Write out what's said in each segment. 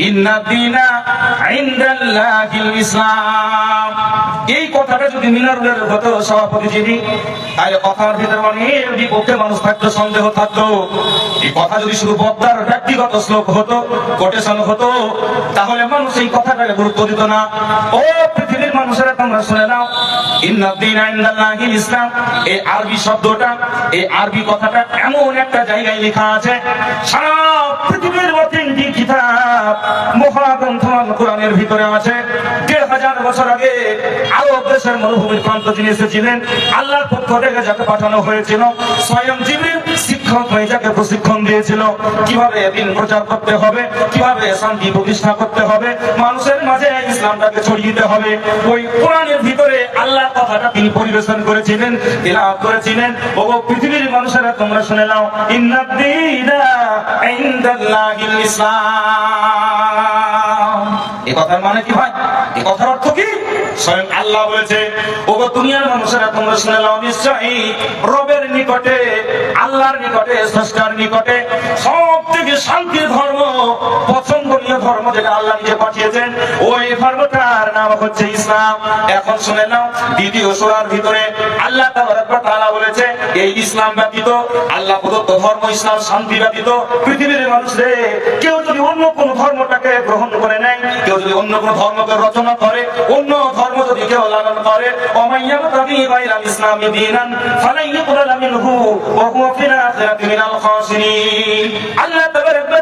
ইন্না দীনা ইনদাল্লাহিল ইসলাম। এই কথাটা যদি মিনারুলের হতো সভাপতি যিনি, তাহলে কথার ভিতরে অনেক বিপক্ষে মানুষ থাকতো, সন্দেহ থাকতো। এই কথা যদি শুধু বক্তার ব্যক্তিগত শ্লোক হতো, কোটেশন হতো, তাহলে মানুষ এই কথাটাকে গুরুত্ব দিত না। ও পৃথিবীর মানুষেরা, তোমরা শুনে নাও, ইন্না দীনা ইনদাল্লাহিল ইসলাম, এই আরবি শব্দটা, এই আরবি কথাটা এমন একটা জায়গায় লেখা আছে, সারা পৃথিবীর তিনটি কিতাব মহাগ্রন্থ আল কোরআনের ভিতরে আছে। ১৫০০ বছর আগে আরব দেশের মরুভূমির প্রান্ত যিনি এসেছিলেন, আল্লাহর পক্ষ থেকে যাকে পাঠানো হয়েছিল, স্বয়ং জিবরিল শিক্ষক হয়ে যাকে প্রশিক্ষণ দিয়েছিল কিভাবে দিন প্রচার করতে হবে, কিভাবে শান্তি প্রতিষ্ঠা করতে হবে, মানুষের মাঝে ইসলামটাকে ছড়িয়ে দিতে হবে, ওই কোরআনের ভিতরে আল্লাহর কথাটা তিনি পরিবেশন করেছিলেন, তিলাওয়াত করেছিলেন। ও পৃথিবীর মানুষেরা, তোমরা শুনে নাও, ইন্নাদ দীনা ইনদাল্লাহিল ইসলাম। এই কথার মানে কি ভাই? এই কথার অর্থ কি? স্বয়ং আল্লাহ বলেছে, ওগো দুনিয়ার মানুষেরা, তোমরা শুনে নাও, নিশ্চয়ই রবের নিকটে, আল্লাহর নিকটে, স্রষ্টার নিকটে সবথেকে শান্তির ধর্ম, পছন্দনীয় ধর্ম যেটা আল্লাহ নিজে পাঠিয়েছেন, ওই ধর্মটার নাম হচ্ছে ইসলাম। এখন শুনে নাও, দ্বিতীয় সূরার ভিতরে আল্লাহ তাআলা বলেছে, এই ইসলাম ব্যতীত, আল্লাহ প্রদত্ত ধর্ম ইসলাম, শান্তি ব্যতীত পৃথিবীর মানুষরে কেউ যদি অন্য কোন ধর্মটাকে গ্রহণ করে নেয়, কেউ যদি অন্য কোন ধর্মকে রচনা করে, অন্য ধর্ম যদি কেউ লালন করে, ওমাইয়াবতাগি গায়রাল ইসলামি দীনান ফালান ইউকবালা মিনহু ওয়া হুয়া ফিল আখিরাতি মিনাল খাসিরিন। আল্লাহ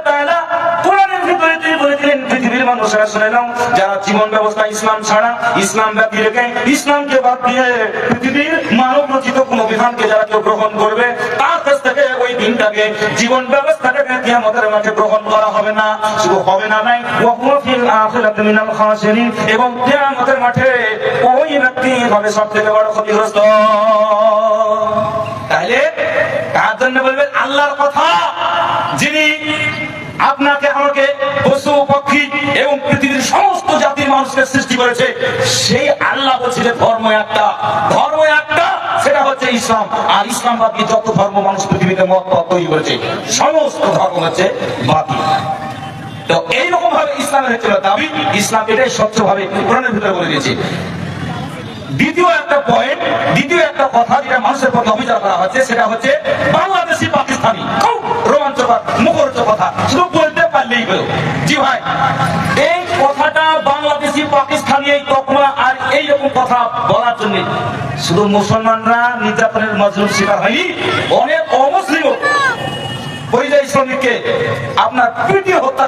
তাআলা কোরআনের ভিতরে তিনি বলেছিলেন, পৃথিবীর মানুষেরা শুনে নাও, যারা জীবন ব্যবস্থা ইসলাম ছাড়া, ইসলাম ব্যতী রেখে, ইসলামকে বাদ দিয়ে পৃথিবীর মানব রচিত কোন বিধানকে যারা কেউ গ্রহণ করবে, তার কাছ থেকে ওই দিনটাকে, জীবন ব্যবস্থাটাকে কিয়ামতের মাঠে গ্রহণ করা হবে না। শুধু হবে না নাই, ওয়া হুয়া ফিল আখিরাতি মিনাল খাসিরিন, এবং কিয়ামতের মাঠে ওই ব্যক্তি হবে সবথেকে বড় ক্ষতিগ্রস্ত। তাহলে কার জন্য বলবেন? আল্লাহর কথা, যিনি আপনাকে আমাকে, পশু পক্ষী এবং পৃথিবীর সমস্ত জাতির মানুষকে সৃষ্টি করেছে, সেই আল্লাহ বলছে যে ধর্ম একটা, ধর্ম একটা, সেটা হচ্ছে ইসলাম। আর ইসলাম বাদ দিয়ে যত ধর্ম মানুষ পৃথিবীতে মত তৈরি করেছে, সমস্ত ধর্ম হচ্ছে বাতিল। তো এইরকম ভাবে ইসলামের হচ্ছে দাবি, ইসলাম এটাই স্বচ্ছভাবে কোরআনের ভিতরে বলে দিয়েছে। দ্বিতীয় একটা পয়েন্ট, দ্বিতীয় একটা কথা যেটা মানুষের প্রতি অভিযোগ করা হচ্ছে, সেটা হচ্ছে বাংলাদেশি পাকিস্তানি। খুব রোমাঞ্চকর, মুখরোচক কথা, শুধু বলতে পারলেই হলো। জি ভাই, এই কথাটা বাংলাদেশি পাকিস্তানি, এই তকমা আর এইরকম কথা বলার জন্য শুধু মুসলমানরা নির্যাতনের মজলুম শিকার হয়নি, অনেক অমুসলিম পরিযায়ী শ্রমিককে আপনার পিটিয়ে হত্যা